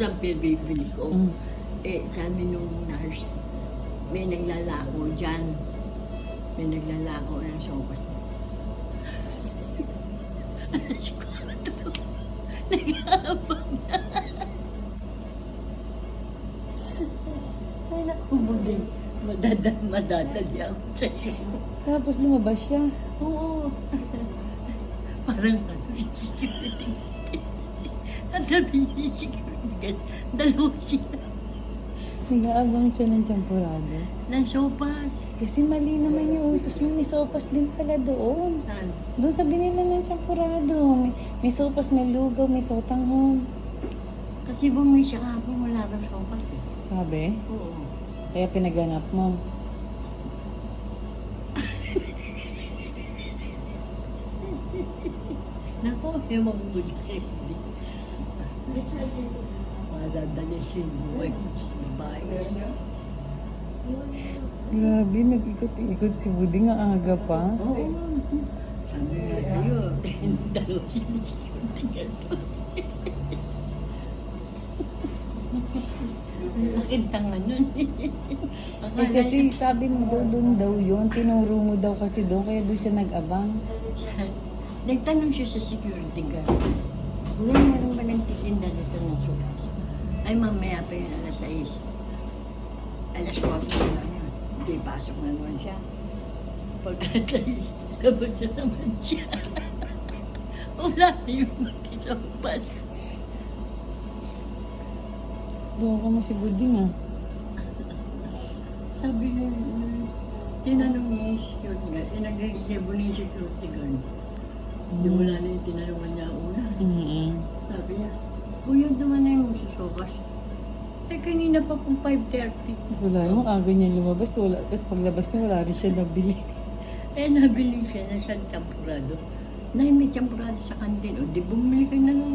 isang bibili ko. Mm. Eh, sabi nung nurse, may naglalako dyan. May naglalako ng sopas. Alas 4. Nag-aabang na. Ay, naku, Buding. Madadali ako sa'yo. Tapos lumabas siya. Oo. Parang ano yung security. Ang sabi yung security guard, dalawa sila Nag-aabang siya ng champurado. ng sopas. Kasi mali naman yung utos mo. May sopas din pala doon. Saan? Doon sa binila ng champurado. May sopas, may lugaw, may sotanghon. Kasi bumili siya kahapon, wala daw sopas eh. Sabi? Oo. Kaya pinaganap mo. Naku, yung mga muli kayo. Madadali siya yung buhay ko sa babae. Grabe, nag-ikot-ikot si Buding ang aga pa. Oo. Sabi nga sa'yo, dalawa sila security guard. Ang laking tanga nun eh. Eh kasi sabi mo daw doon daw yun. Tinuro mo daw kasi doon. Kaya doon siya nag-abang. Nagtanong siya sa security guard. Meron ba nagtitinda dito ng supas? Ay, mamaya pa yun, alas 6. Alas 4 na lang yun. Hindi, pasok na naman siya. Pag alas 6, labas na naman siya. Wala na yung tinampas. Doon ka mo si Buding ah. Sabi niya, tinanong niya yung security guard. Eh, nag-rehebo na yung security guard. Hindi mo na yung tinanungan niya una. Sabi niya, kuya, duman na yung susukas. Eh, kanina pa pong 5:30. Wala yung aga niya lumabas. Wala. Tapos paglabas niya, wala rin siya nabili. Eh, nabili siya ng isang champurado. Nay, may champurado sa kantin. O, di bumili ka na ng